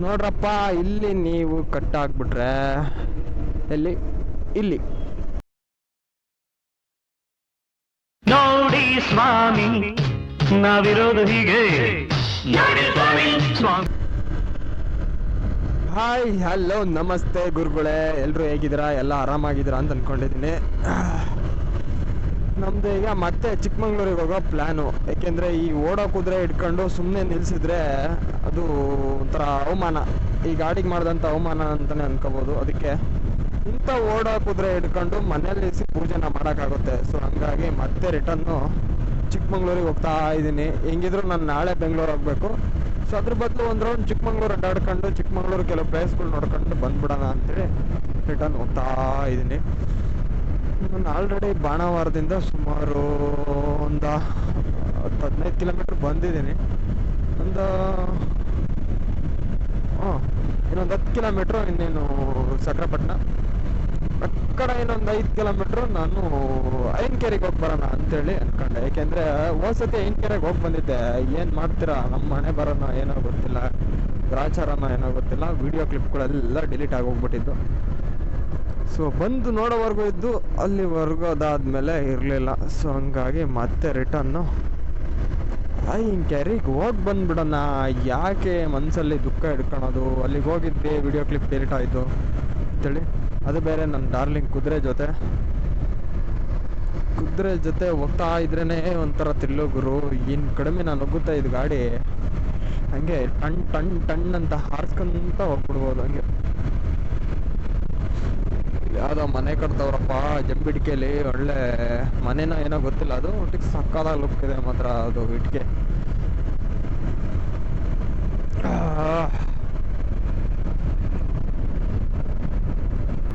ನೋಡ್ರಪ್ಪ, ಇಲ್ಲಿ ನೀವು ಕಟ್ ಆಗ್ಬಿಟ್ರೆ ಎಲ್ಲಿ ಇಲ್ಲಿ ನೋಡಿ ಸ್ವಾಮಿ, ನಾವಿರೋದು ಹೀಗೆ. ಹಾಯ್, ಹಲೋ, ನಮಸ್ತೆ ಗುರುಗಳೇ. ಎಲ್ಲರೂ ಹೇಗಿದ್ದೀರಾ? ಎಲ್ಲ ಆರಾಮಾಗಿದ್ದೀರಾ ಅಂತ ಅಂದ್ಕೊಂಡಿದ್ದೀನಿ. ನಮ್ದು ಈಗ ಮತ್ತೆ ಚಿಕ್ಕಮಂಗ್ಳೂರಿಗೆ ಹೋಗೋ ಪ್ಲ್ಯಾನು. ಏಕೆಂದರೆ ಈ ಓಡೋ ಕುದುರೆ ಇಟ್ಕೊಂಡು ಸುಮ್ಮನೆ ನಿಲ್ಲಿಸಿದ್ರೆ ಅದು ಒಂಥರ ಅವಮಾನ, ಈ ಗಾಡಿಗೆ ಮಾಡಿದಂಥ ಅವಮಾನ ಅಂತಲೇ ಅನ್ಕೋಬೋದು. ಅದಕ್ಕೆ ಇಂಥ ಓಡೋ ಕುದುರೆ ಇಟ್ಕೊಂಡು ಮನೇಲಿ ಪೂಜೆನ ಮಾಡೋಕ್ಕಾಗುತ್ತೆ. ಸೊ ಹಂಗಾಗಿ ಮತ್ತೆ ರಿಟರ್ನು ಚಿಕ್ಕಮಂಗ್ಳೂರಿಗೆ ಹೋಗ್ತಾ ಇದ್ದೀನಿ. ಹೆಂಗಿದ್ರು ನಾನು ನಾಳೆ ಬೆಂಗಳೂರು ಹೋಗಬೇಕು. ಸೊ ಅದ್ರ ಬದಲು ಒಂದು ರೌಂಡ್ ಚಿಕ್ಕಮಂಗ್ಳೂರು ಅಡ್ಡಾಡ್ಕೊಂಡು ಚಿಕ್ಕಮಂಗ್ಳೂರು ಕೆಲವು ಪ್ಲೇಸ್ಗಳು ನೋಡ್ಕೊಂಡು ಬಂದ್ಬಿಡೋಣ ಅಂತೇಳಿ ರಿಟರ್ನ್ ಹೋಗ್ತಾ ಇದ್ದೀನಿ. ನಾನು ಆಲ್ರೆಡಿ ಬಾಣಾವಾರದಿಂದ ಸುಮಾರು ಒಂದು 10-15 ಕಿಲೋಮೀಟ್ರ್ ಬಂದಿದ್ದೀನಿ. ಇನ್ನೊಂದು 10 ಕಿಲೋಮೀಟ್ರು ಇನ್ನೇನು ಸಕ್ರೆಪಟ್ಟಣ. ಆ ಕಡೆ ಇನ್ನೊಂದು 5 ಕಿಲೋಮೀಟ್ರು ನಾನು ಐನ್ಕೆರೆಗೆ ಹೋಗಿ ಬರೋಣ ಅಂತೇಳಿ ಅಂದ್ಕೊಂಡೆ. ಯಾಕೆಂದರೆ ಹೋದ್ಸತಿ ಐನ್ಕೆರೆಗೆ ಹೋಗಿ ಬಂದಿದ್ದೆ. ಏನು ಮಾಡ್ತೀರಾ, ನಮ್ಮ ಮನೆ ಬರೋಣ ಏನೋ ಗೊತ್ತಿಲ್ಲ, ಗ್ರಾಚಾರನ ಏನೋ ಗೊತ್ತಿಲ್ಲ, ವಿಡಿಯೋ ಕ್ಲಿಪ್ಗಳೆಲ್ಲ ಡಿಲೀಟ್ ಆಗೋಗ್ಬಿಟ್ಟಿದ್ದು. ಸೊ ಬಂದು ನೋಡೋವರೆಗೂ ಇದ್ದು, ಅಲ್ಲಿವರೆಗೂ ಅದಾದಮೇಲೆ ಇರಲಿಲ್ಲ. ಸೊ ಹಂಗಾಗಿ ಮತ್ತೆ ರಿಟರ್ನು ಐನ್ಕೆರೆಗೆ ಹೋಗಿ ಬಂದ್ಬಿಡೋಣ. ಯಾಕೆ ಮನಸ್ಸಲ್ಲಿ ದುಃಖ ಹಿಡ್ಕೊಳೋದು, ಅಲ್ಲಿಗೆ ಹೋಗಿದ್ದೆ ವಿಡಿಯೋ ಕ್ಲಿಪ್ ಡಿಲೀಟ್ ಆಯಿತು ಅಂತೇಳಿ. ಅದು ಬೇರೆ ನನ್ನ ಡಾರ್ಲಿಂಗ್ ಕುದುರೆ ಜೊತೆ ಹೋಗ್ತಾ ಇದ್ರೇ ಒಂಥರ ತಿರ್ಲು ಗುರು. ಇನ್ನು ಕಡಿಮೆ ನಾನು ಹೋಗುತ್ತಾ ಇದು ಗಾಡಿ ಹಂಗೆ ಟಣ್ ಟಣ್ ಟಣ್ ಅಂತ ಹಾರಿಸ್ಕೊಂತ ಹೋಗ್ಬಿಡ್ಬೋದು. ಹಂಗೆ ಯಾವುದೋ ಮನೆ ಕಟ್ತವ್ರಪ್ಪ ಜಂಬಿಟ್ಕೆಯಲ್ಲಿ, ಒಳ್ಳೆ ಮನೆನೋ ಏನೋ ಗೊತ್ತಿಲ್ಲ, ಅದು ಒಟ್ಟಿಗೆ ಸಕ್ಕದಾಗ ಲುಕ್ ಇದೆ ಮಾತ್ರ ಅದು ಇಟ್ಕೆ.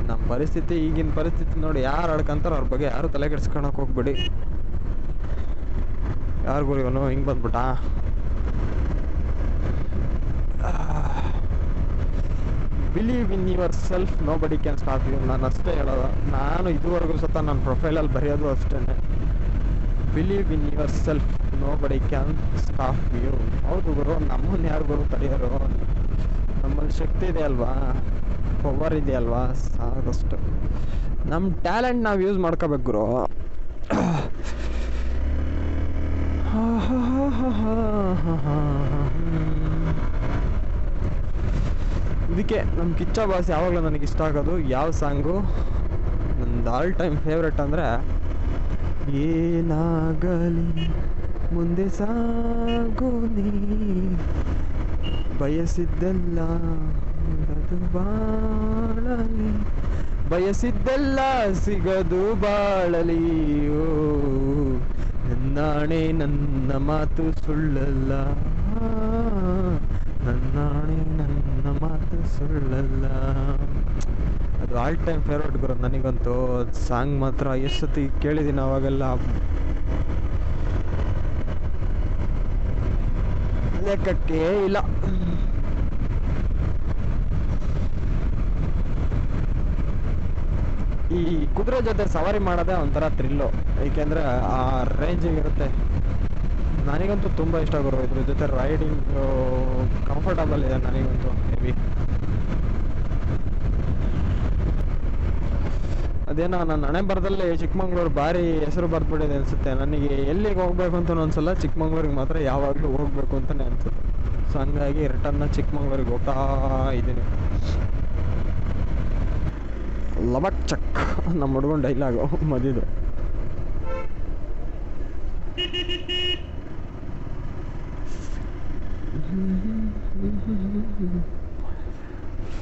ನಮ್ಮ ಪರಿಸ್ಥಿತಿ, ಈಗಿನ ಪರಿಸ್ಥಿತಿ ನೋಡಿ, ಯಾರು ಆಡ್ಕೊಂತಾರೋ ಅವ್ರ ಬಗ್ಗೆ ಯಾರು ತಲೆ ಕೆಡ್ಸ್ಕೊಳಕ್ ಹೋಗ್ಬಿಡಿ. ಯಾರಿಗೂ ಇವನು ಹಿಂಗೆ ಬಂದ್ಬಿಟ್ಟ. Believe in yourself, nobody can stop you. ನಾನು ಅಷ್ಟೇ ಹೇಳೋದು. ನಾನು ಇದುವರೆಗೂ ಸತ ನನ್ನ ಪ್ರೊಫೈಲಲ್ಲಿ ಬರೆಯೋದು ಅಷ್ಟೇ, believe in yourself, nobody can stop you. ಹೌದು ಗುರು, ನಮ್ಮನ್ನು ಯಾರು ಗುರು ತಡೆಯೋರು? ನಮ್ಮಲ್ಲಿ ಶಕ್ತಿ ಇದೆ ಅಲ್ವಾ, ಪವರ್ ಇದೆಯಲ್ವಾ, ಸಾಕಷ್ಟು. ನಮ್ಮ ಟ್ಯಾಲೆಂಟ್ ನಾವು ಯೂಸ್ ಮಾಡ್ಕೋಬೇಕು ಗುರು. ಇದಕ್ಕೆ ನಮ್ಮ ಕಿಚ್ಚ ಬಾಸ್ ಯಾವಾಗಲೂ ನನಗೆ ಇಷ್ಟ ಆಗೋದು. ಯಾವ ಸಾಂಗು ನಂದು ಆಲ್ ಟೈಮ್ ಫೇವ್ರೆಟ್ ಅಂದರೆ, ಏನಾಗಲಿ ಮುಂದೆ ಸಾಗು ನೀ, ಬಯಸಿದ್ದೆಲ್ಲ ಅದು ಬಾಳಲಿ, ಬಯಸಿದ್ದೆಲ್ಲ ಸಿಗದು ಬಾಳಲಿ. ಓ ನನ್ನಾಣೆ ನನ್ನ ಮಾತು ಸುಳ್ಳಲ್ಲ, ನನ್ನಾಣೆ ನನ್ನ ಮಾತು ಸುಳ್ಳಲ್ಲ. ಅದು ಆಲ್ ಟೈಮ್ ಫೇವ್ರೇಟ್ ಗುರು ನನಗಂತೂ. ಸಾಂಗ್ ಮಾತ್ರ ಎಷ್ಟು ಸತಿ ಕೇಳಿದ್ದೀನಿ ಅವಾಗೆಲ್ಲ ಲೆಕ್ಕಕ್ಕೆ ಇಲ್ಲ. ಈ ಕುದುರೆ ಜೊತೆ ಸವಾರಿ ಮಾಡೋದೇ ಒಂಥರ ಥ್ರಿಲ್ಲು. ಏಕೆಂದರೆ ಆ ರೇಂಜಿಗೆ ಇರುತ್ತೆ. ನನಗಂತೂ ತುಂಬ ಇಷ್ಟ ಗುರು. ಇದ್ರ ಜೊತೆ ರೈಡಿಂಗ್ ಕಂಫರ್ಟಬಲ್ ಇದೆ ನನಗಂತೂ ಹೆವಿ. ಅದೇನೋ ನನ್ನ ಹಣೆ ಬರದಲ್ಲಿ ಚಿಕ್ಕಮಂಗ್ಳೂರು ಭಾರಿ ಹೆಸರು ಬರ್ದ್ಬಿಟ್ಟಿದೆ ಅನಿಸುತ್ತೆ ನನಗೆ. ಎಲ್ಲಿಗೆ ಹೋಗ್ಬೇಕು ಅಂತ ಒಂದ್ಸಲ ಚಿಕ್ಕಮಂಗ್ಳೂರಿಗೆ ಮಾತ್ರ ಯಾವಾಗಲೂ ಹೋಗ್ಬೇಕು ಅಂತಲೇ ಅನಿಸುತ್ತೆ. ಸೊ ಹಂಗಾಗಿ ರಿಟರ್ನ ಚಿಕ್ಕಮಂಗ್ಳೂರಿಗೆ ಹೋಗ್ತಾ ಇದ್ದೀನಿ. ಲಬಕ್ ಚಕ್ ನಮ್ಮ ಹುಡ್ಗನ ಡೈಲಾಗು ಮದಿದು.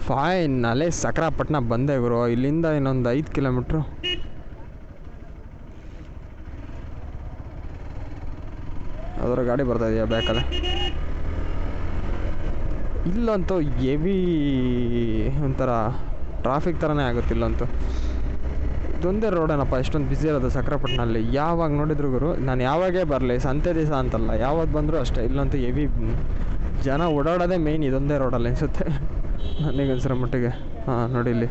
ಫೈನ್, ಅಲ್ಲೇ ಸಕ್ರಾಪಟ್ಟಣ ಬಂದೆ ಗುರು. ಇಲ್ಲಿಂದ ಇನ್ನೊಂದು 5 ಕಿಲೋಮೀಟ್ರು. ಅದರ ಗಾಡಿ ಬರ್ತಾ ಇದೆಯಾ ಬ್ಯಾಕಲ್ಲಿ? ಇಲ್ಲಂತೂ ಹೆವಿ ಒಂಥರ ಟ್ರಾಫಿಕ್ ಥರನೇ ಆಗುತ್ತೆ ಇಲ್ಲಂತೂ. ಇದೊಂದೇ ರೋಡೇನಪ್ಪ ಎಷ್ಟೊಂದು ಬ್ಯುಸಿ ಇರೋದು ಸಕ್ರಾಪಟ್ಟಣಲ್ಲಿ. ಯಾವಾಗ ನೋಡಿದ್ರು ಗುರು, ನಾನು ಯಾವಾಗೇ ಬರಲಿ, ಸಂತೆ ದಿವಸ ಅಂತಲ್ಲ, ಯಾವಾಗ ಬಂದರೂ ಅಷ್ಟೇ, ಇಲ್ಲಂತೂ ಹೆವಿ ಜನ ಓಡಾಡೋದೇ ಮೇಯ್ನ್ ಇದೊಂದೇ ರೋಡಲ್ಲಿ ಅನಿಸುತ್ತೆ ನನಗನ್ಸಿರೋ ಮಟ್ಟಿಗೆ. ಹಾಂ ನೋಡಿ ಇಲ್ಲಿ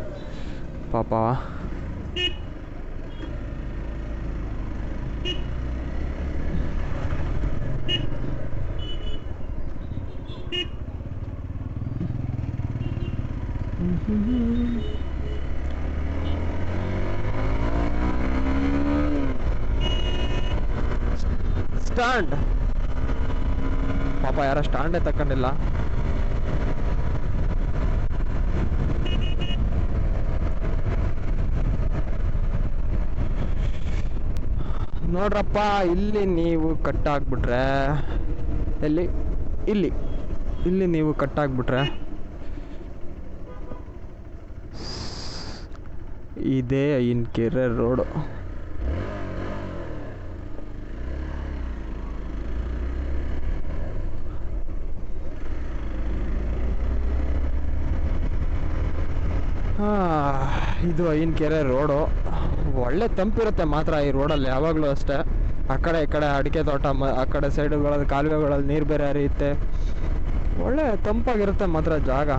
ಪಾಪ ಸ್ಟ್ಯಾಂಡ್ ಪಾಪ ಯಾರ ಸ್ಟ್ಯಾಂಡೇ ತಕೊಂಡಿಲ್ಲ. ನೋಡ್ರಪ್ಪ, ಇಲ್ಲಿ ನೀವು ಕಟ್ಟಾಗ್ಬಿಟ್ರೆ ಎಲ್ಲಿ ಇಲ್ಲಿ ಇಲ್ಲಿ ನೀವು ಕಟ್ಟಾಗ್ಬಿಟ್ರೆ ಇದೇ ಐನಕೆರೆ ರೋಡು. ಇದು ಐನಕೆರೆ ರೋಡು. ಒಳ್ಳೆ ತಂಪಿರುತ್ತೆ ಮಾತ್ರ ಈ ರೋಡಲ್ಲಿ ಯಾವಾಗಲೂ ಅಷ್ಟೇ. ಆ ಕಡೆ ಈ ಕಡೆ ಅಡಿಕೆ ತೋಟ, ಆ ಕಡೆ ಸೈಡುಗಳಲ್ಲಿ ಕಾಲುವೆಗಳಲ್ಲಿ ನೀರು ಬೇರೆ ಹರಿಯುತ್ತೆ. ಒಳ್ಳೆ ತಂಪಾಗಿರುತ್ತೆ ಮಾತ್ರ ಜಾಗ.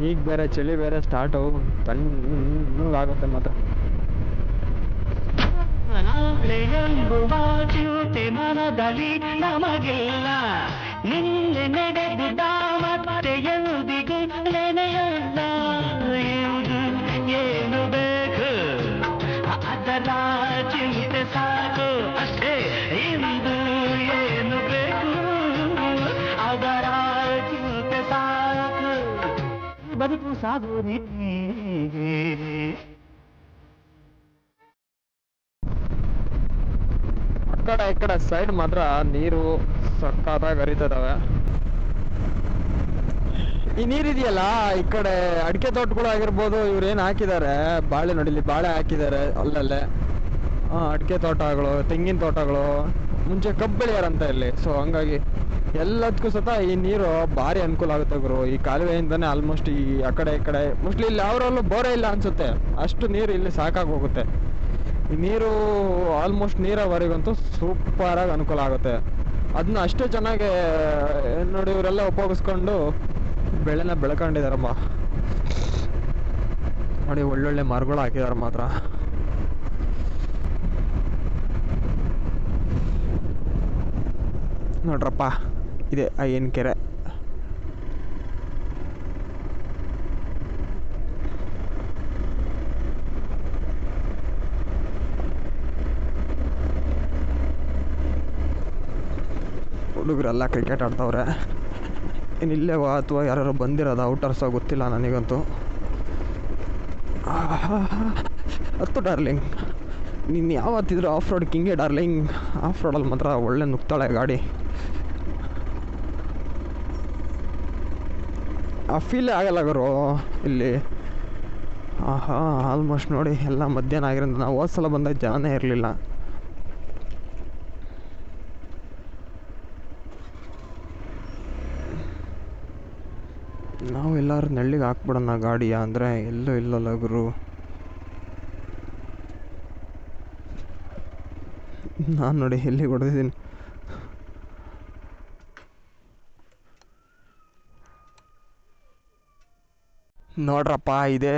ಈಗ ಬೇರೆ ಚಳಿ ಬೇರೆ ಸ್ಟಾರ್ಟು, ತಣ್ಣಗಾಗುತ್ತೆ ಮಾತ್ರ. ಮನದಲ್ಲಿ ನಮಗಿಲ್ಲ, ನಿನ್ನೆ ನಡೆದಿದ್ದ ಮತ್ತೆ ಎಂದಿಗೂ ನೆನೆಯಲ್ಲ. ಏನು ಬೇಕು ಅದರ ಚಿಂತೆ ಸಾಕು ಅಷ್ಟೇ. ಇಂದು ಏನು ಬೇಕು ಅದರ ಚಿಂತೆ ಸಾಕು, ಬದುಕು ಸಾಗು. ಆ ಕಡೆ ಈ ಕಡೆ ಸೈಡ್ ಮಾತ್ರ ನೀರು ಸಕ್ಕತ್ತಾಗಿ ಹರಿತದವೆ. ಈ ನೀರಿದೆಯಲ್ಲ, ಈ ಕಡೆ ಅಡಿಕೆ ತೋಟಗಳು ಆಗಿರ್ಬೋದು, ಇವ್ರು ಏನು ಹಾಕಿದ್ದಾರೆ, ಬಾಳೆ ನೋಡಿಲಿ, ಬಾಳೆ ಹಾಕಿದ್ದಾರೆ ಅಲ್ಲಲ್ಲೇ. ಅಡಿಕೆ ತೋಟಗಳು, ತೆಂಗಿನ ತೋಟಗಳು, ಮುಂಚೆ ಕಬ್ಬು ಬೆಳೆಯಾರಂತ ಇಲ್ಲಿ. ಸೊ ಹಂಗಾಗಿ ಎಲ್ಲದಕ್ಕೂ ಸತ ಈ ನೀರು ಭಾರಿ ಅನುಕೂಲ ಆಗುತ್ತೆ ಗುರು. ಈ ಕಾಲುವೆಯಿಂದನೇ ಆಲ್ಮೋಸ್ಟ್ ಈ ಆ ಕಡೆ ಈ ಕಡೆ ಮೋಸ್ಟ್ಲಿ ಇಲ್ಲಿ ಅವರಲ್ಲೂ ಬೋರೇ ಇಲ್ಲ ಅನ್ಸುತ್ತೆ, ಅಷ್ಟು ನೀರು ಇಲ್ಲಿ ಸಾಕಾಗಿ ಹೋಗುತ್ತೆ. ಈ ನೀರು ಆಲ್ಮೋಸ್ಟ್ ನೀರಾವರಿಗಂತೂ ಸೂಪರಾಗಿ ಅನುಕೂಲ ಆಗುತ್ತೆ. ಅದನ್ನ ಅಷ್ಟೇ ಚೆನ್ನಾಗಿ ನೋಡಿ ಇವರೆಲ್ಲ ಉಪಯೋಗಿಸ್ಕೊಂಡು ಬೆಳೆನ ಬೆಳ್ಕೊಂಡಿದಾರಮ್ಮ. ನೋಡಿ ಒಳ್ಳೊಳ್ಳೆ ಮರಗಳು ಹಾಕಿದಾರೆ ಮಾತ್ರ. ನೋಡ್ರಪ್ಪ, ಇದೆ ಐನಕೆರೆ. ಹುಡುಗರೆಲ್ಲ ಕ್ರಿಕೆಟ್ ಆಡ್ತವ್ರೆ. ಇನ್ನು ಇಲ್ಲೇವಾ ಅಥವಾ ಯಾರು ಬಂದಿರೋದು ಔಟರ್ಸೋ ಗೊತ್ತಿಲ್ಲ ನನಗಂತೂ. ಹತ್ತು ಡಾರ್ಲಿಂಗ್, ನೀನು ಯಾವತ್ತಿದ್ರು ಆಫ್ ರೋಡ್ ಕಿಂಗೆ ಡಾರ್ಲಿಂಗ್. ಆಫ್ ರೋಡಲ್ಲಿ ಮಾತ್ರ ಒಳ್ಳೆ ನುಗ್ತಾಳೆ ಗಾಡಿ. ಆ ಫೀಲೇ ಆಗಲ್ಲ ಗುರು ಇಲ್ಲಿ. ಆಲ್ಮೋಸ್ಟ್ ನೋಡಿ ಎಲ್ಲ ಮಧ್ಯಾಹ್ನ ಆಗಿರೋದು. ನಾವು ಹೋದ ಸಲ ಬಂದಾಗ ಜನನೇ ಇರಲಿಲ್ಲ. ನಾವು ಎಲ್ಲರೂ ನೆಳ್ಳಿಗೆ ಹಾಕ್ಬಿಡೋಣ ಗಾಡಿಯ ಅಂದರೆ ಎಲ್ಲೂ ಇಲ್ಲಲ್ಲ ಗುರು. ನಾನು ನೋಡಿ ಎಲ್ಲಿಗೆ ಹೊಡೆದಿದ್ದೀನಿ. ನೋಡ್ರಪ್ಪ, ಇದೇ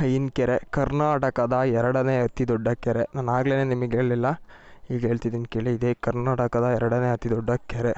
ಐನಕೆರೆ, ಕರ್ನಾಟಕದ 2ನೇ ಅತಿ ದೊಡ್ಡ ಕೆರೆ. ನಾನು ಆಗಲೇ ನಿಮಗೆ ಹೇಳಿಲ್ಲ, ಈಗ ಹೇಳ್ತಿದ್ದೀನಿ ಕೇಳಿ. ಇದೇ ಕರ್ನಾಟಕದ 2ನೇ ಅತಿ ದೊಡ್ಡ ಕೆರೆ.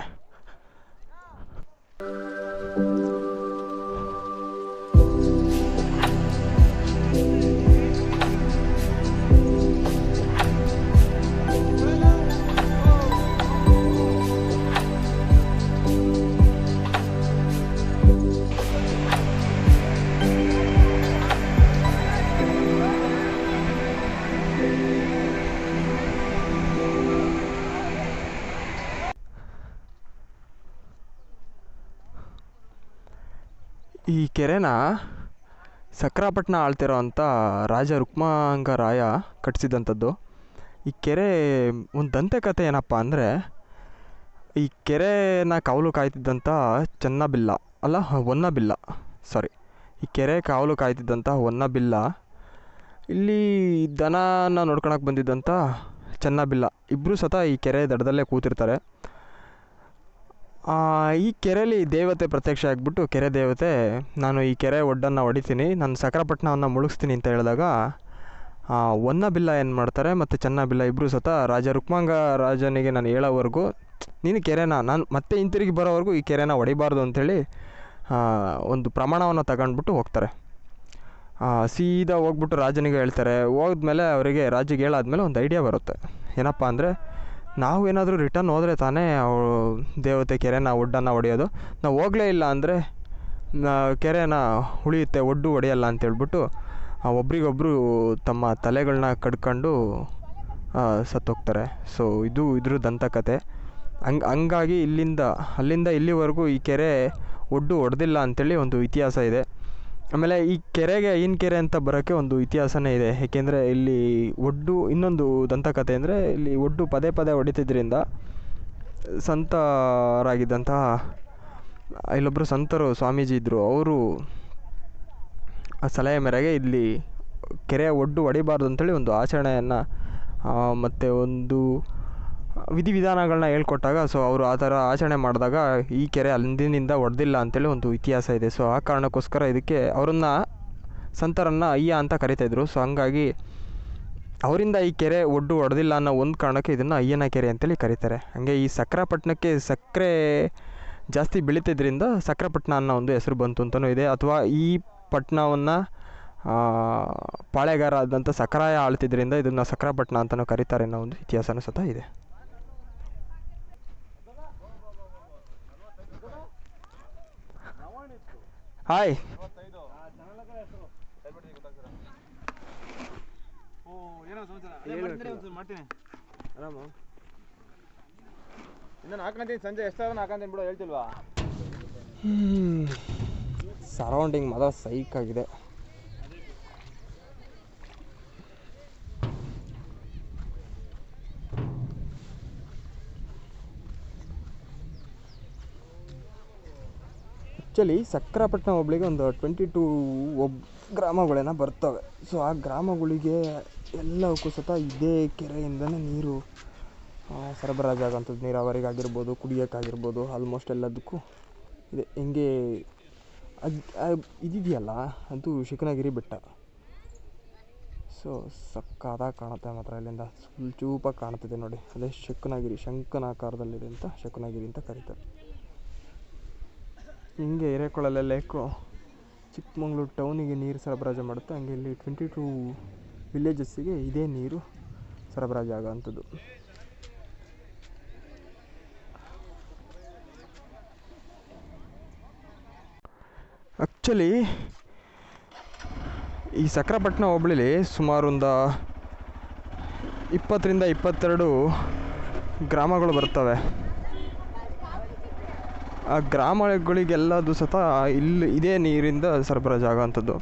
ಈ ಕೆರೆನ ಸಕ್ರಾಪಟ್ಟಣ ಆಳ್ತಿರೋ ಅಂಥ ರಾಜ ರುಕ್ಮಾಂಗರಾಯ ಕಟ್ಟಿಸಿದಂಥದ್ದು. ಈ ಕೆರೆ ಒಂದು ದಂತೆಕತೆ ಏನಪ್ಪ ಅಂದರೆ, ಈ ಕೆರೆನ ಕಾವಲು ಕಾಯ್ತಿದ್ದಂಥ ಚೆನ್ನಬಿಲ್ಲ ಅಲ್ಲ ಹೊನ್ನಬಿಲ್ಲ, ಸಾರಿ, ಈ ಕೆರೆ ಕಾವಲು ಕಾಯ್ತಿದ್ದಂಥ ಹೊನ್ನಬಿಲ್ಲ, ಇಲ್ಲಿ ದನನ ನೋಡ್ಕೊಳಕ್ಕೆ ಬಂದಿದ್ದಂಥ ಚೆನ್ನಬಿಲ್ಲ, ಇಬ್ಬರು ಸತ ಈ ಕೆರೆ ದಡದಲ್ಲೇ ಕೂತಿರ್ತಾರೆ. ಈ ಕೆರೆಯಲ್ಲಿ ದೇವತೆ ಪ್ರತ್ಯಕ್ಷ ಆಗಿಬಿಟ್ಟು, ಕೆರೆ ದೇವತೆ ನಾನು ಈ ಕೆರೆ ಒಡ್ಡನ್ನು ಹೊಡಿತೀನಿ, ನಾನು ಸಕ್ರಾಪಟ್ಟಣವನ್ನು ಮುಳುಗಿಸ್ತೀನಿ ಅಂತ ಹೇಳಿದಾಗ ಹೊನ್ನಬಿಲ್ಲ ಏನು ಮಾಡ್ತಾರೆ ಮತ್ತು ಚೆನ್ನಬಿಲ್ಲ ಇಬ್ಬರು ಸತ ರಾಜ ರುಕ್ಮಾಂಗ ರಾಜನಿಗೆ ನಾನು ಹೇಳೋವರೆಗೂ ನೀನು ಕೆರೆನ ನಾನು ಮತ್ತೆ ಹಿಂತಿರುಗಿ ಬರೋವರೆಗೂ ಈ ಕೆರೆನ ಹೊಡಿಬಾರ್ದು ಅಂಥೇಳಿ ಒಂದು ಪ್ರಮಾಣವನ್ನು ತಗೊಂಡ್ಬಿಟ್ಟು ಹೋಗ್ತಾರೆ. ಸೀದಾ ಹೋಗ್ಬಿಟ್ಟು ರಾಜನಿಗೆ ಹೇಳ್ತಾರೆ. ಹೋದ್ಮೇಲೆ ಅವರಿಗೆ ರಾಜಿಗೆ ಹೇಳಾದ್ಮೇಲೆ ಒಂದು ಐಡಿಯಾ ಬರುತ್ತೆ. ಏನಪ್ಪ ಅಂದರೆ, ನಾವು ಏನಾದರೂ ರಿಟರ್ನ್ ಹೋದರೆ ತಾನೇ ಅವಳು ದೇವತೆ ಕೆರೆನ ಒಡ್ಡನ್ನು ಹೊಡೆಯೋದು. ನಾವು ಹೋಗಲೇ ಇಲ್ಲ ಅಂದರೆ ಕೆರೆನ ಉಳಿಯುತ್ತೆ, ಒಡ್ಡು ಹೊಡೆಯಲ್ಲ ಅಂತೇಳ್ಬಿಟ್ಟು ಒಬ್ರಿಗೊಬ್ಬರು ತಮ್ಮ ತಲೆಗಳನ್ನ ಕಡ್ಕೊಂಡು ಸತ್ತೋಗ್ತಾರೆ. ಸೊ ಇದು ಇದ್ರ ದಂತಕತೆ. ಹಂಗಾಗಿ ಅಲ್ಲಿಂದ ಇಲ್ಲಿವರೆಗೂ ಈ ಕೆರೆ ಒಡ್ಡು ಹೊಡೆದಿಲ್ಲ ಅಂಥೇಳಿ ಒಂದು ಇತಿಹಾಸ ಇದೆ. ಆಮೇಲೆ ಈ ಕೆರೆಗೆ ಐನ್ ಕೆರೆ ಅಂತ ಬರೋಕ್ಕೆ ಒಂದು ಇತಿಹಾಸನೇ ಇದೆ. ಏಕೆಂದರೆ ಇಲ್ಲಿ ಒಡ್ಡು, ಇನ್ನೊಂದು ದಂತಕತೆ ಅಂದರೆ ಇಲ್ಲಿ ಒಡ್ಡು ಪದೇ ಪದೇ ಹೊಡಿತಿದ್ರಿಂದ ಸಂತರಾಗಿದ್ದಂತಹ ಇಲ್ಲೊಬ್ಬರು ಸಂತರು ಸ್ವಾಮೀಜಿ ಇದ್ದರು. ಅವರು ಆ ಸಲಹೆ ಮೇರೆಗೆ ಇಲ್ಲಿ ಕೆರೆಯ ಒಡ್ಡು ಹೊಡಿಬಾರ್ದು ಅಂಥೇಳಿ ಒಂದು ಆಚರಣೆಯನ್ನು ಮತ್ತು ಒಂದು ವಿಧಿವಿಧಾನಗಳನ್ನ ಹೇಳ್ಕೊಟ್ಟಾಗ, ಸೊ ಅವರು ಆ ಥರ ಆಚರಣೆ ಮಾಡಿದಾಗ ಈ ಕೆರೆ ಅಂದಿನಿಂದ ಹೊಡೆದಿಲ್ಲ ಅಂಥೇಳಿ ಒಂದು ಇತಿಹಾಸ ಇದೆ. ಸೊ ಆ ಕಾರಣಕ್ಕೋಸ್ಕರ ಇದಕ್ಕೆ ಅವರನ್ನು ಸಂತರನ್ನು ಅಯ್ಯ ಅಂತ ಕರಿತಾಯಿದ್ರು. ಸೊ ಹಂಗಾಗಿ ಅವರಿಂದ ಈ ಕೆರೆ ಒಡ್ಡು ಹೊಡೆದಿಲ್ಲ ಅನ್ನೋ ಒಂದು ಕಾರಣಕ್ಕೆ ಇದನ್ನು ಅಯ್ಯನ ಕೆರೆ ಅಂತೇಳಿ ಕರೀತಾರೆ. ಹಾಗೆ ಈ ಸಕ್ರಾಪಟ್ಟಣಕ್ಕೆ ಸಕ್ಕರೆ ಜಾಸ್ತಿ ಬೆಳೀತಿದ್ರಿಂದ ಸಕ್ರಾಪಟ್ಟಣ ಅನ್ನೋ ಒಂದು ಹೆಸರು ಬಂತು ಅಂತಲೂ ಇದೆ. ಅಥವಾ ಈ ಪಟ್ಟಣವನ್ನು ಪಾಳೆಗಾರ ಆದಂಥ ಸಕ್ರಾಯ ಆಳ್ತಿದ್ರಿಂದ ಇದನ್ನು ಸಕ್ರಾಪಟ್ಟಣ ಅಂತಲೂ ಕರೀತಾರೆ ಅನ್ನೋ ಒಂದು ಇತಿಹಾಸನೂ ಸಹ ಇದೆ. ಹಾಯ್, ಆರಾಮ ಇನ್ನು ಹಾಕೊಂತೀನಿ. ಸಂಜೆ ಎಷ್ಟಾದ್ರೂ ಹಾಕೊಂತೀನಿ ಬಿಡು, ಹೇಳ್ತಿಲ್ವಾ? ಸರೌಂಡಿಂಗ್ ಮಾತ್ರ ಸೈಕ್ ಆಗಿದೆ. ಆ್ಯಕ್ಚುಲಿ ಸಕ್ರಾಪಟ್ಟಣ ಹೋಬಳಿಗೆ ಒಂದು 22 ಗ್ರಾಮಗಳೇನೋ ಬರ್ತವೆ. ಸೊ ಆ ಗ್ರಾಮಗಳಿಗೆ ಎಲ್ಲವಕ್ಕೂ ಸಹ ಇದೇ ಕೆರೆಯಿಂದನೇ ನೀರು ಸರಬರಾಜು ಆಗೋಂಥದ್ದು. ನೀರಾವರಿಗಾಗಿರ್ಬೋದು, ಕುಡಿಯೋಕ್ಕಾಗಿರ್ಬೋದು, ಆಲ್ಮೋಸ್ಟ್ ಎಲ್ಲದಕ್ಕೂ ಇದೆ. ಹಿಂಗೆ ಇದಿದೆಯಲ್ಲ, ಅದು ಶಿಖನಗಿರಿ ಬೆಟ್ಟ. ಸೊ ಸಕ್ಕತ್ತಾಗಿ ಕಾಣುತ್ತೆ ಮಾತ್ರ. ಇಲ್ಲಿಂದ ಫುಲ್ ಚೂಪಾಗಿ ಕಾಣ್ತಿದೆ ನೋಡಿ, ಅದೇ ಶಂಕುನಗಿರಿ, ಶಂಕನಾಕಾರದಲ್ಲಿದೆ ಅಂತ ಶಂಕುನಗಿರಿ ಅಂತ ಕರೀತಾರೆ. ಹಿಂಗೆ ಹಿರೇಕೊಳಲೆ ಲೇಕು ಚಿಕ್ಕಮಂಗ್ಳೂರು ಟೌನಿಗೆ ನೀರು ಸರಬರಾಜು ಮಾಡುತ್ತೆ. ಹಂಗೆ ಇಲ್ಲಿ 22 ವಿಲೇಜಸ್ಸಿಗೆ ಇದೇ ನೀರು ಸರಬರಾಜು ಆಗೋವಂಥದ್ದು. ಆ್ಯಕ್ಚುಲಿ ಈ ಸಕ್ರಾಪಟ್ಟಣ ಹೋಬಳಿಲಿ ಸುಮಾರು ಒಂದು 20ರಿಂದ 22 ಗ್ರಾಮಗಳು ಬರ್ತವೆ. ಆ ಗ್ರಾಮಗಳಿಗೆಲ್ಲದು ಸಹ ಇದೇ ನೀರಿಂದ ಸರಬರಾಜು ಆಗೋವಂಥದ್ದು.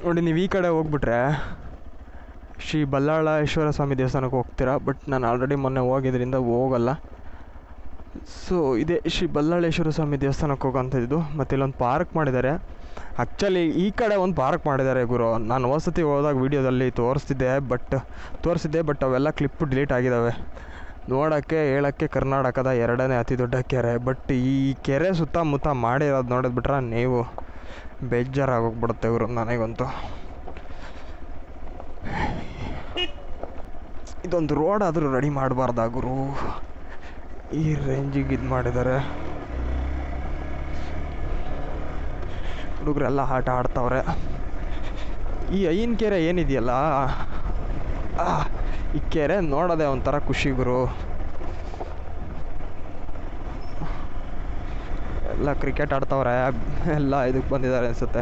ನೋಡಿ, ನೀವು ಈ ಕಡೆ ಹೋಗ್ಬಿಟ್ರೆ ಶ್ರೀ ಬಲ್ಲಾಳೇಶ್ವರ ಸ್ವಾಮಿ ದೇವಸ್ಥಾನಕ್ಕೆ ಹೋಗ್ತೀರಾ. ಬಟ್ ನಾನು ಆಲ್ರೆಡಿ ಮೊನ್ನೆ ಹೋಗಿದ್ದರಿಂದ ಹೋಗಲ್ಲ. ಸೊ ಇದೇ ಶ್ರೀ ಬಲ್ಲಾಳೇಶ್ವರ ಸ್ವಾಮಿ ದೇವಸ್ಥಾನಕ್ಕೆ ಹೋಗೋವಂಥದ್ದು. ಮತ್ತು ಇಲ್ಲೊಂದು ಪಾರ್ಕ್ ಮಾಡಿದ್ದಾರೆ. ಆ್ಯಕ್ಚುಲಿ ಈ ಕಡೆ ಒಂದು ಪಾರ್ಕ್ ಮಾಡಿದ್ದಾರೆ ಗುರು. ನಾನು ವಸತಿ ಹೋದಾಗ ವೀಡಿಯೋದಲ್ಲಿ ತೋರಿಸಿದ್ದೆ ಬಟ್ ಅವೆಲ್ಲ ಕ್ಲಿಪ್ಪು ಡಿಲೀಟ್ ಆಗಿದ್ದಾವೆ. ನೋಡೋಕ್ಕೆ ಹೇಳೋಕ್ಕೆ ಕರ್ನಾಟಕದ 2ನೇ ಅತಿ ದೊಡ್ಡ ಕೆರೆ. ಬಟ್ ಈ ಕೆರೆ ಸುತ್ತಮುತ್ತ ಮಾಡಿರೋದು ನೋಡಿದ್ಬಿಟ್ರೆ ನೀವು ಬೇಜಾರಾಗೋಗ್ಬಿಡುತ್ತೆ ಗುರು. ನನಗಂತೂ ಇದೊಂದು ರೋಡ್ ಆದರೂ ರೆಡಿ ಮಾಡಬಾರ್ದಾ ಗುರು? ಈ ರೇಂಜಿಗೆ ಇದು ಮಾಡಿದ್ದಾರೆ. ಹುಡುಗರೆಲ್ಲ ಆಟ ಆಡ್ತವ್ರೆ. ಈ ಐನ್ ಕೆರೆ ಏನಿದೆಯಲ್ಲ, ಈ ಕೆರೆ ನೋಡೋದೆ ಒಂಥರ ಖುಷಿ ಗುರು. ಎಲ್ಲ ಕ್ರಿಕೆಟ್ ಆಡ್ತವ್ರೆ, ಎಲ್ಲ ಇದಕ್ಕೆ ಬಂದಿದ್ದಾರೆ ಅನಿಸುತ್ತೆ.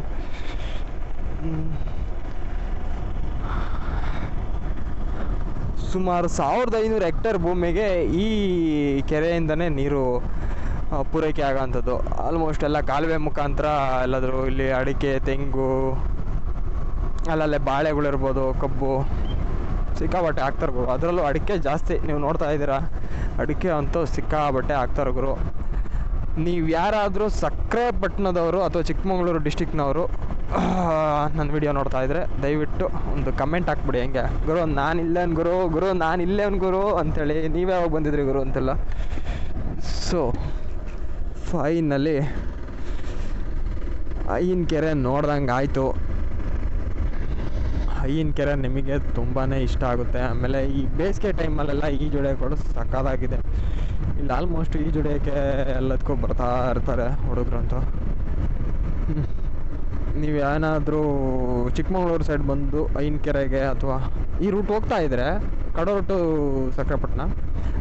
ಸುಮಾರು 1500 ಹೆಕ್ಟೇರ್ ಭೂಮಿಗೆ ಈ ಕೆರೆಯಿಂದನೇ ನೀರು ಪೂರೈಕೆ ಆಗೋವಂಥದ್ದು. ಆಲ್ಮೋಸ್ಟ್ ಎಲ್ಲ ಕಾಲುವೆ ಮುಖಾಂತರ ಎಲ್ಲಾದರೂ ಇಲ್ಲಿ ಅಡಿಕೆ, ತೆಂಗು, ಅಲ್ಲಲ್ಲೇ ಬಾಳೆಗಳಿರ್ಬೋದು, ಕಬ್ಬು ಸಿಕ್ಕಾಬಟ್ಟೆ ಹಾಕ್ತಾರೆ ಗುರು. ಅದರಲ್ಲೂ ಅಡಿಕೆ ಜಾಸ್ತಿ. ನೀವು ನೋಡ್ತಾ ಇದ್ದೀರಾ, ಅಡಿಕೆ ಅಂತೂ ಸಿಕ್ಕಾಬಟ್ಟೆ ಹಾಕ್ತಾರೆ ಗುರು. ನೀವು ಯಾರಾದರೂ ಸಕ್ರಾಪಟ್ಟಣದವರು ಅಥವಾ ಚಿಕ್ಕಮಗಳೂರು ಡಿಸ್ಟಿಕ್ನವರು ನನ್ನ ವಿಡಿಯೋ ನೋಡ್ತಾ ಇದ್ದರೆ ದಯವಿಟ್ಟು ಒಂದು ಕಮೆಂಟ್ ಹಾಕ್ಬಿಡಿ. ಹೆಂಗೆ ಗುರು ನಾನಿಲ್ಲೇನು ಗುರು ನಾನಿಲ್ಲೇನು ಗುರು ಅಂಥೇಳಿ, ನೀವೇ ಯಾವಾಗ ಬಂದಿದ್ರಿ ಗುರು ಅಂತೆಲ್ಲ. ಸೊ ಫೈನಲಿ ಐನ್ ಕೆರೆ ನೋಡ್ದಂಗೆ ಆಯಿತು. ಐನ್ ಕೆರೆ ನಿಮಗೆ ತುಂಬಾ ಇಷ್ಟ ಆಗುತ್ತೆ. ಆಮೇಲೆ ಈ ಬೇಸಿಗೆ ಟೈಮಲ್ಲೆಲ್ಲ ಈಜೊಡೆಗಳು ಸಕ್ಕತ್ತಾಗಿದೆ. ಇಲ್ಲಿ ಆಲ್ಮೋಸ್ಟ್ ಈಜೊಡೆಯೋಕ್ಕೆ ಎಲ್ಲದಕ್ಕೂ ಬರ್ತಾ ಇರ್ತಾರೆ ಹುಡುಗರಂತೂ. ನೀವು ಏನಾದರೂ ಚಿಕ್ಕಮಂಗ್ಳೂರು ಸೈಡ್ ಬಂದು ಐನಕೆರೆಗೆ ಅಥವಾ ಈ ರೂಟ್ ಹೋಗ್ತಾ ಇದ್ದರೆ ಕಡೂರು ಟು ಸಕ್ರೆಪಟ್ಟಣ,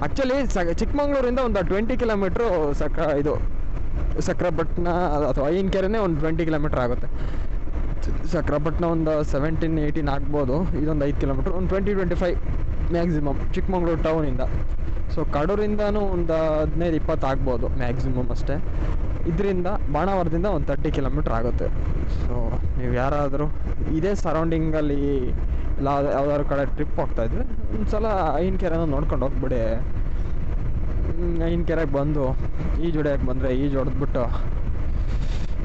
ಆ್ಯಕ್ಚುಲಿ ಚಿಕ್ಕಮಂಗ್ಳೂರಿಂದ ಒಂದು 20 ಕಿಲೋಮೀಟ್ರು ಸಕ್ರೆಪಟ್ಟಣ ಅಥವಾ ಐನಕೆರೆನೇ ಒಂದು 20 ಕಿಲೋಮೀಟ್ರ್ ಆಗುತ್ತೆ. ಸಕ್ರೆಪಟ್ಟಣ ಒಂದು 17-18 ಆಗ್ಬೋದು, ಇದೊಂದು 5 ಕಿಲೋಮೀಟ್ರ್, ಒಂದು 20-25 ಮ್ಯಾಕ್ಸಿಮಮ್ ಚಿಕ್ಕಮಂಗ್ಳೂರು ಟೌನಿಂದ. ಸೊ ಕಡೂರಿಂದನೂ ಒಂದು 15-20 ಆಗ್ಬೋದು ಮ್ಯಾಕ್ಸಿಮಮ್ ಅಷ್ಟೇ. ಇದರಿಂದ ಬಾಣಾವರದಿಂದ ಒಂದು 30 ಕಿಲೋಮೀಟ್ರ್ ಆಗುತ್ತೆ. ಸೊ ನೀವು ಯಾರಾದರೂ ಇದೇ ಸರೌಂಡಿಂಗಲ್ಲಿ ಇಲ್ಲ ಯಾವ್ದಾದ್ರು ಕಡೆ ಟ್ರಿಪ್ ಹೋಗ್ತಾಯಿದ್ರೆ ಒಂದು ಸಲ ಐನಕೆರೆನ ನೋಡ್ಕೊಂಡು ಹೋಗ್ಬಿಡಿ. ಐನಕೆರೆಗೆ ಬಂದು ಈಜು ಹೊಡ್ಯಕ್ಕೆ ಬಂದರೆ ಈಜು ಹೊಡೆದ್ಬಿಟ್ಟು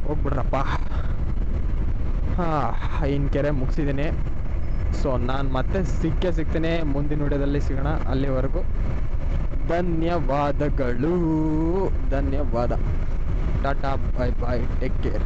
ಹೋಗ್ಬಿಡ್ರಪ್ಪ. ಹಾಂ, ಐನಕೆರೆ ಮುಗಿಸಿದ್ದೀನಿ. ಸೊ ನಾನು ಮತ್ತೆ ಸಿಗ್ತೀನಿ, ಮುಂದಿನ ವಿಡಿಯೋದಲ್ಲಿ ಸಿಗೋಣ. ಅಲ್ಲಿವರೆಗೂ ಧನ್ಯವಾದಗಳು. ಟಾಟಾ, ಬಾಯ್ ಬಾಯ್, ಟೇಕ್ ಕೇರ್.